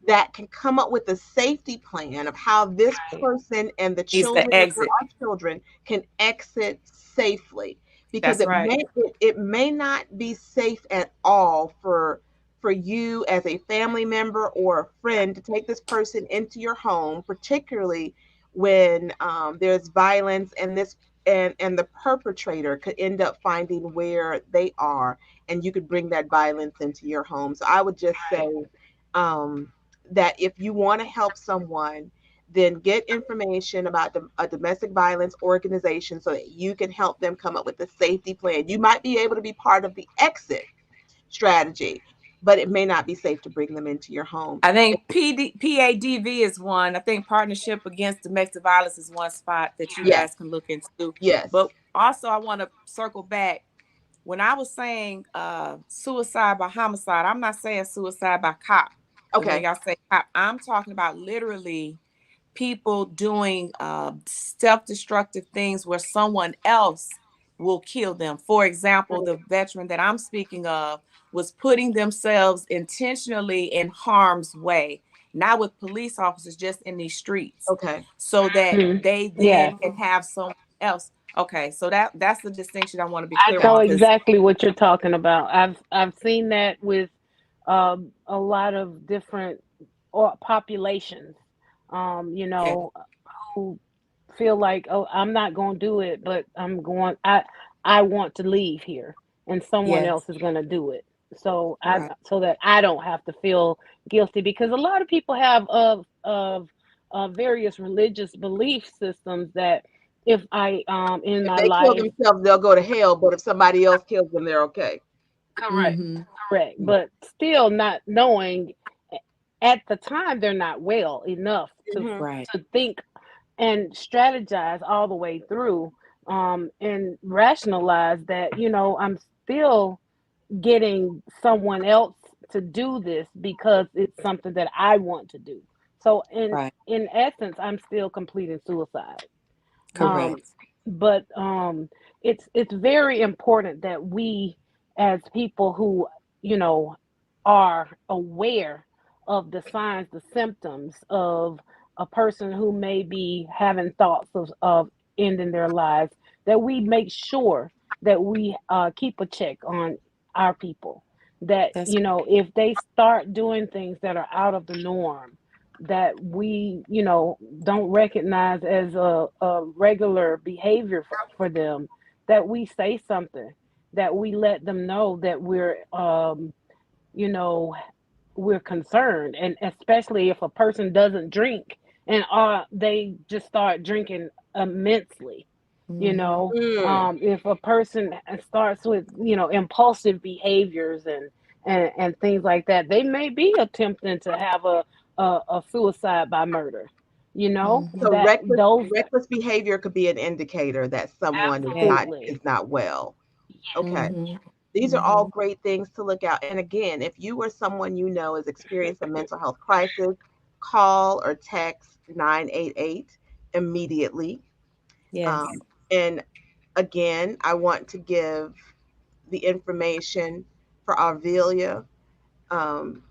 that can come up with a safety plan of how this Right, person and the needs children, to if there exit. are children, can exit safely, because That's right. it may not be safe at all for you as a family member or a friend to take this person into your home, particularly when, there's violence, and the perpetrator could end up finding where they are, and you could bring that violence into your home. So I would just say, um, that if you want to help someone, then get information about a domestic violence organization so that you can help them come up with a safety plan. You might be able to be part of the exit strategy, but it may not be safe to bring them into your home. I think PADV is one. I think Partnership Against Domestic Violence is one spot that you Yes, guys can look into. yes. But also, I want to circle back. When I was saying suicide by homicide, I'm not saying suicide by cop. Because when Okay. y'all say cop, I'm talking about literally people doing self-destructive things where someone else will kill them. For example, the veteran that I'm speaking of was putting themselves intentionally in harm's way, not with police officers, just in these streets, Okay. so that Mhm. they Yes, then can have someone else. Okay, so that's the distinction I want to be I clear know on, because exactly what you're talking about. I've seen that with a lot of different or populations. You yeah, know, who feel like, oh, I'm not going to do it, but I want to leave here, and someone yes, else is going to do it. right, So that I don't have to feel guilty, because a lot of people have various religious belief systems that if I in If my they kill life. themselves, they'll go to hell, but if somebody else kills them, they're okay. Correct. mm-hmm, Correct. But still not knowing at the time they're not well enough Hmm. right, to think and strategize all the way through, and rationalize that, I'm still getting someone else to do this because it's something that I want to do. So right, in essence, I'm still completing suicide. Um, correct. but it's very important that we, as people who, you know are aware of the signs, the symptoms of a person who may be having thoughts of ending their lives, that we make sure that we keep a check on our people, that, That's if they start doing things that are out of the norm, that we, don't recognize as a regular behavior for them, that we say something, that we let them know that you know we're concerned. And especially if a person doesn't drink, and they just start drinking immensely, you mm-hmm, know Mm. if a person starts with, impulsive behaviors and things like that, they may be attempting to have a suicide by murder, mm-hmm, So that those. reckless behavior could be an indicator that someone is yeah, Absolutely. not well. Okay. mm-hmm, These are all mm-hmm, great things to look out. And again, if you or someone you know is experiencing a mental health crisis, call or text 988 immediately. yes. And again, I want to give the information for Arvelia.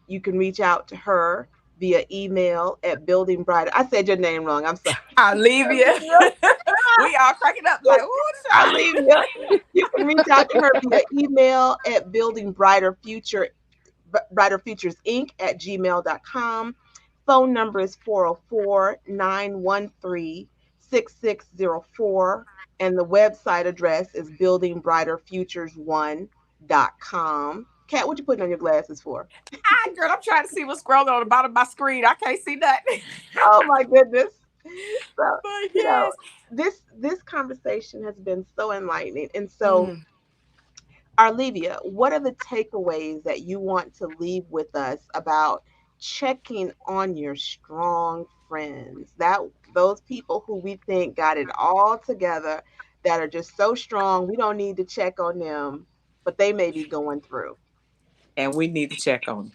You can reach out to her via email at Building Brighter. I said your name wrong. I'm sorry. Olivia. We all cracking up like, ooh, child. Arlevia. You can reach out to her via email at Building Brighter Futures Inc. at gmail.com. Phone number is 404-913-6604. And the website address is buildingbrighterfutures1.com. Kat, what you putting on your glasses for? Ah, girl, I'm trying to see what's scrolling on the bottom of my screen. I can't see nothing. Oh my goodness. So, But you know, yes. this conversation has been so enlightening. And so, Mm. Arlevia, what are the takeaways that you want to leave with us about checking on your strong friends? That those people who we think got it all together, that are just so strong, we don't need to check on them, but they may be going through. And we need to check on them.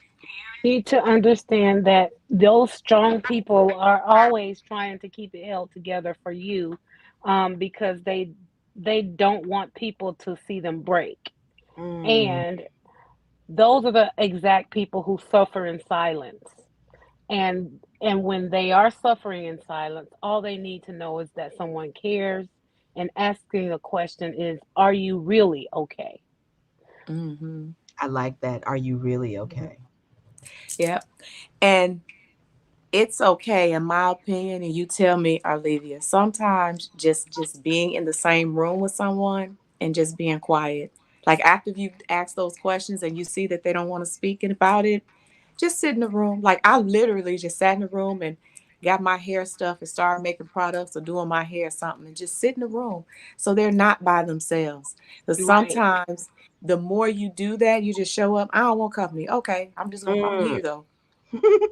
Need to understand that those strong people are always trying to keep it held together for you, because they don't want people to see them break. Mm, And those are the exact people who suffer in silence. And when they are suffering in silence, all they need to know is that someone cares. And asking a question is, are you really okay? Mm-hmm. I like that. Are you really Mm-hmm. okay? Yep. And it's okay, in my opinion, and you tell me, Olivia, sometimes just being in the same room with someone and just being quiet. Like after you ask those questions and you see that they don't want to speak about it, just sit in the room. Like I literally just sat in the room and got my hair stuff and started making products or doing my hair or something and just sit in the room so they're not by themselves. Because Right. sometimes the more you do that, you just show up. I don't want company. Okay, I'm Mm. here though.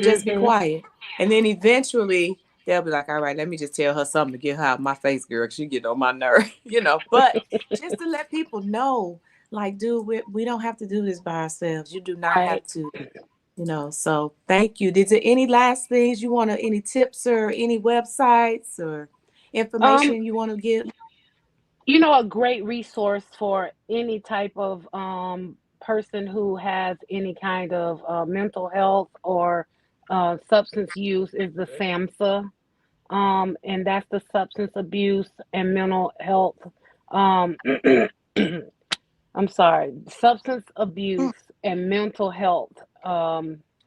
Just be Hmm. quiet. And then eventually they'll be like, all right, let me just tell her something to get her out of my face, girl. She get on my nerve, you know. But just to let people know, like, dude, we don't have to do this by ourselves. You do not Right. have to, you know. So thank you. Did there any last things you want to, any tips or any websites or Um, information you want to give? a great resource for any type of person who has any kind of mental health or substance use is the SAMHSA, and that's the Substance Abuse and Mental Health. Um, I'm sorry, Substance Abuse and Mental Health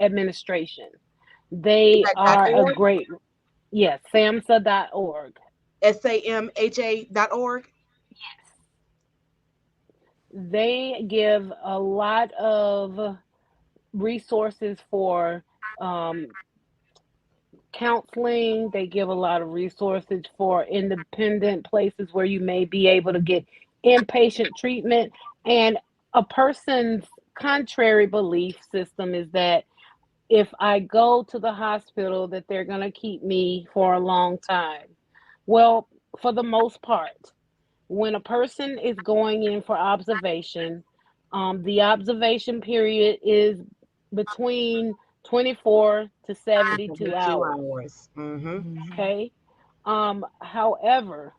Administration. Is They that are a .org? great, yes, SAMHSA.org. SAMHA.org? They give a lot of resources for um, counseling. They give a lot of resources for independent places where you may be able to get inpatient treatment. And a person's contrary belief system is that if I go to the hospital, that they're going to keep me for a long time. Well, for the most part, when a person is going in for observation, the observation period is between 24 to 72 2 hours. hours. Mm-hmm. Mhm. Okay. However,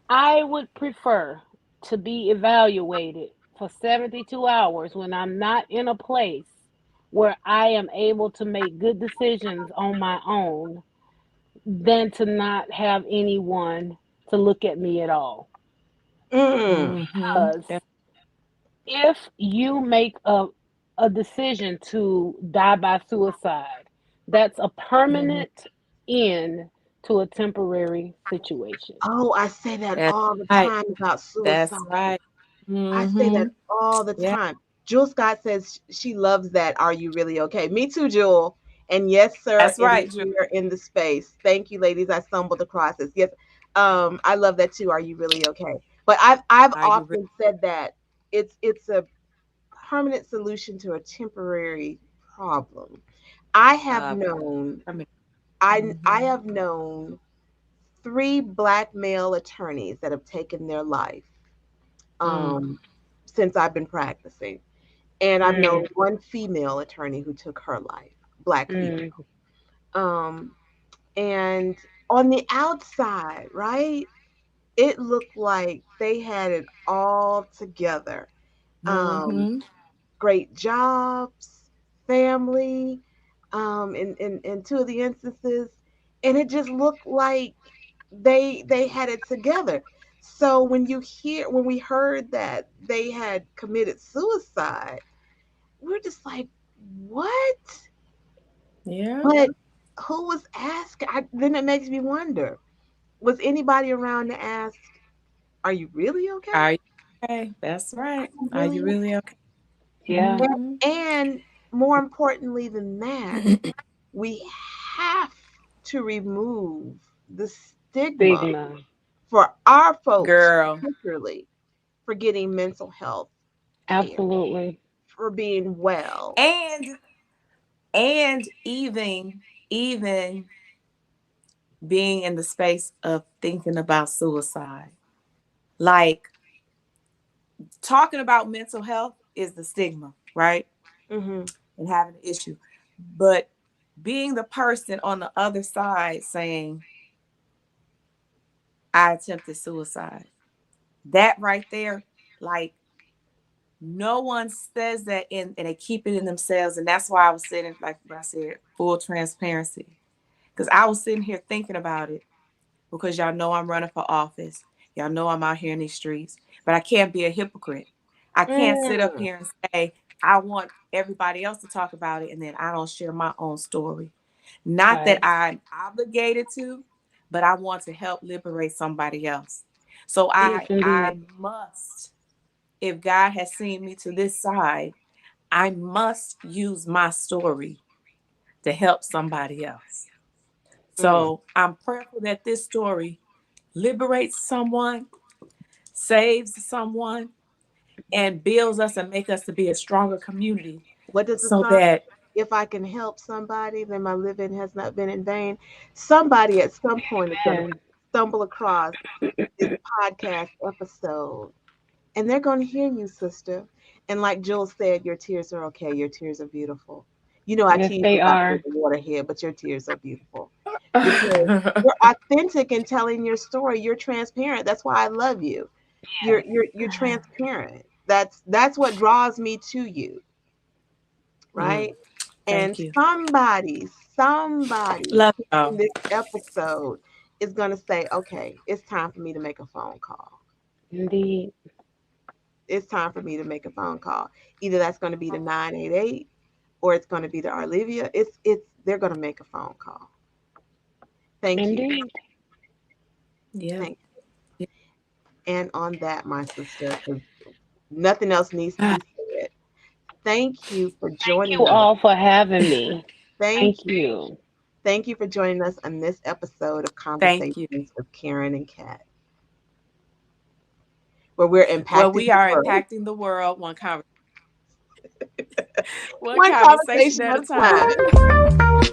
I would prefer to be evaluated for 72 hours when I'm not in a place where I am able to make good decisions on my own than to not have anyone to look at me at all. Mm. Mhm. Because if you make a decision to die by suicide, that's a Mhm. permanent end to a temporary situation. Oh, I say that That's all the right. time about That's suicide. right. I say that Mhm. all the Yeah. time. Jewel Scott says she loves that. Are you really okay? Me too, Jewel. And yes, sir, That's in right, the Drew. ear, in the space. Thank you, ladies. I stumbled across this. Yes, I love that too. Are you really okay? But I've Are you really? often said that it's a permanent solution to a temporary problem. I have Uh, known I mean, I mhm. have known three black male attorneys that have taken their life Mm. um, since I've been practicing. And I've known Mm, one female attorney who took her life, black female. mm, Um, and on the outside, right, it looked like they had it all together. Um, Mhm. Great jobs, family, in two of the instances, and it just looked like they had it together. So when we heard that they had committed suicide, we're just like, what? Yeah. But who was asking? Then it makes me wonder: was anybody around to ask, "Are you really okay? Are you okay? That's Are right. you Are you really really okay? yeah, Mhm. And more importantly than that, we have to remove the stigma stigma. for our folks, Girl. particularly for getting mental health care, Absolutely. for being well. And even being in the space of thinking about suicide. Like talking about mental health is the stigma, right? Hmm. And having an issue. But being the person on the other side saying, I attempted suicide. That right there, like no one says that and they keep it in themselves. And that's why I was sitting, like what I said, full transparency. Because I was sitting here thinking about it because y'all know I'm running for office. Y'all know I'm out here in these streets, but I can't be a hypocrite. I can't sit up Mm. here and say, I want everybody else to talk about it and then I don't share my own story. Not that Right. I'm obligated to, but I want to help liberate somebody else. So Yes, I indeed. must, if God has seen me to this side, I must use my story to help somebody else. Mm. So I'm prayerful that this story liberates someone, saves someone, and builds us and make us to be a stronger community What does the so song? that If I can help somebody, then my living has not been in vain. Somebody at some point is going to And stumble across this podcast episode and they're going to hear you, sister. And like Jules said, your tears are okay. Your tears are beautiful. You know, I yes, tease they about being are. a waterhead, but your tears are beautiful because you're authentic in telling your story. You're transparent. That's why I love you. You're Yes. transparent. That's what draws me to you, Mm, right? And thank you. somebody Love y'all. in this episode is going to say, okay, it's time for me to make a phone call. Indeed. It's time for me to make a phone call. Either that's going to be the 988 or it's going to be the Arlevia. They're going to make a phone call. Thank you. Indeed. Yeah. Thank you. And on that, my sister, because nothing else needs to be said. Thank you for Thank joining you us. all for having me. Thank Thank you. you. Thank you for joining us on this episode of Thank you. Conversations with Karen and Kat, where we're Well, impacting we the are world impacting the world one one conversation conversation at at a a time. time.